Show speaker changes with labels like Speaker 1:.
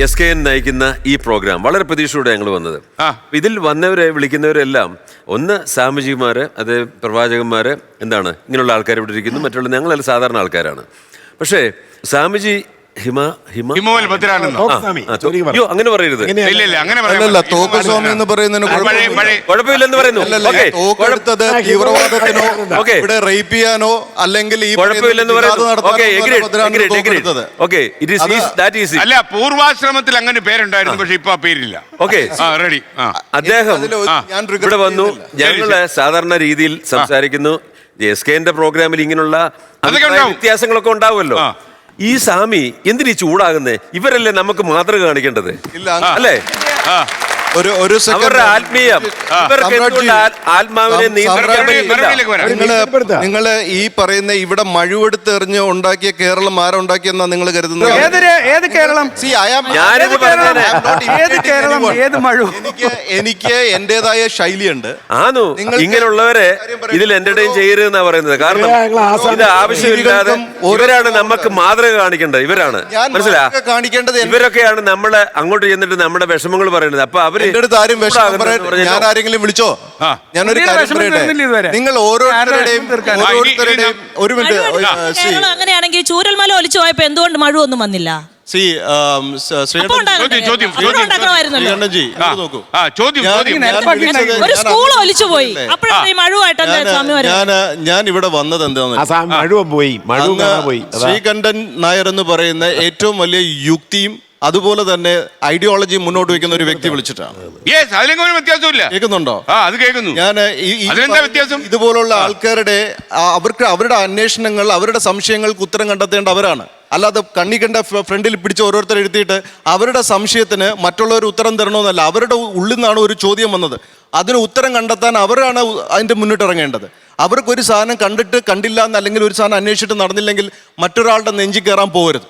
Speaker 1: SKN നയിക്കുന്ന ഈ programme വളരെ പ്രതീക്ഷയോടെ ഞങ്ങൾ വന്നത്. ഇതിൽ വന്നവരെ വിളിക്കുന്നവരെല്ലാം ഒന്ന് സ്വാമിജിമാര്, അത് പ്രവാചകന്മാര്, എന്താണ് ഇങ്ങനെയുള്ള ആൾക്കാർ ഇവിടെ ഇരിക്കുന്നു. മറ്റുള്ള ഞങ്ങളെല്ലാം സാധാരണ ആൾക്കാരാണ്. പക്ഷേ സ്വാമിജി
Speaker 2: ഹിമോൽ ഭദ്രാനന്ദോ
Speaker 1: അയ്യോ അങ്ങനെ പറയരുത്.
Speaker 3: തോക്കുസ്വാമി എന്ന് പറയുന്നതിന്
Speaker 1: കുഴപ്പമില്ലെന്ന് പറയുന്നു.
Speaker 3: തോക്കെടുത്തത് തീവ്രവാദത്തിനോ ഇവിടെ റേപ്പ് ചെയ്യാനോ അല്ലെങ്കിൽ ഈ
Speaker 1: കുഴപ്പമില്ലെന്ന് പറയുന്നു.
Speaker 2: അല്ല, പൂർവാശ്രമത്തിൽ അങ്ങനെ പേരുണ്ടായിരുന്നു, പക്ഷെ ഇപ്പൊ പേരില്ല.
Speaker 1: Okay,
Speaker 2: ready.
Speaker 1: അദ്ദേഹം ഇവിടെ വന്നു, ഞങ്ങള് സാധാരണ രീതിയിൽ സംസാരിക്കുന്നു. SKN പ്രോഗ്രാമിൽ ഇങ്ങനെയുള്ള വ്യത്യാസങ്ങളൊക്കെ ഉണ്ടാവുമല്ലോ. ഈ സ്വാമി എന്തിനീ ചൂടാകുന്നേ? ഇവരല്ലേ നമുക്ക് മാതൃക കാണിക്കേണ്ടത്, അല്ലേ? അവരുടെ ആത്മീയം ആത്മാവിനെ
Speaker 3: നിങ്ങള് ഈ പറയുന്ന ഇവിടെ മഴുവെടുത്തെറിഞ്ഞ് ഉണ്ടാക്കിയ കേരളം ആരുണ്ടാക്കിയെന്നാ നിങ്ങൾ കരുതുന്നത്?
Speaker 4: ഏത് കേരളം?
Speaker 3: എനിക്ക് എന്റേതായ ശൈലിയുണ്ട്.
Speaker 1: ആണോ ഇങ്ങനെയുള്ളവരെ ഇതിൽ എന്റർടൈൻ ചെയ്യരുതെന്നാ പറയുന്നത്. കാരണം ഇത് ആവശ്യമില്ലാതെ ഇവരാണ് നമുക്ക് മാതൃക കാണിക്കേണ്ടത്. ഇവരാണ്
Speaker 3: കാണിക്കേണ്ടത്.
Speaker 1: ഇവരൊക്കെയാണ് നമ്മളെ അങ്ങോട്ട് ചെന്നിട്ട് നമ്മുടെ വിഷമങ്ങൾ പറയുന്നത്. അപ്പൊ അവര്
Speaker 3: എന്റെ അടുത്ത് ആരും ഞാൻ ആരെങ്കിലും വിളിച്ചോ? ഞാനൊരു കാര്യം പറയട്ടെ, നിങ്ങൾ ഓരോരുത്തരുടെയും ഒരു മിനിറ്റ്.
Speaker 5: അങ്ങനെയാണെങ്കിൽ ചൂരൽമല ഒലിച്ചു പോയപ്പോ എന്തുകൊണ്ട് മഴ ഒന്നും വന്നില്ല?
Speaker 3: ഞാൻ ഇവിടെ വന്നത് എന്താണെന്ന്, ശ്രീകണ്ഠൻ നായർ എന്ന് പറയുന്ന ഏറ്റവും വലിയ യുക്തിയും അതുപോലെ തന്നെ ഐഡിയോളജി മുന്നോട്ട് വെക്കുന്ന ഒരു വ്യക്തി വിളിച്ചിട്ടാണ്. കേൾക്കുന്നുണ്ടോ? ഞാൻ ഇതുപോലുള്ള ആൾക്കാരുടെ അവരുടെ അന്വേഷണങ്ങൾ, അവരുടെ സംശയങ്ങൾക്ക് ഉത്തരം കണ്ടെത്തേണ്ട അവരാണ്. അല്ലാതെ കണ്ണി കണ്ട ഫ്രണ്ടിൽ പിടിച്ച് ഓരോരുത്തർ എഴുതിയിട്ട് അവരുടെ സംശയത്തിന് മറ്റുള്ളവർ ഉത്തരം തരണമെന്നല്ല. അവരുടെ ഉള്ളിൽ നിന്നാണ് ഒരു ചോദ്യം വന്നത്, അതിന് ഉത്തരം കണ്ടെത്താൻ അവരാണ് അതിൻ്റെ മുന്നിട്ടിറങ്ങേണ്ടത്. അവർക്കൊരു സാധനം കണ്ടിട്ട് കണ്ടില്ല എന്ന്, അല്ലെങ്കിൽ ഒരു സാധനം അന്വേഷിച്ചിട്ട് നടന്നില്ലെങ്കിൽ മറ്റൊരാളുടെ നെഞ്ചി കയറാൻ പോകരുത്.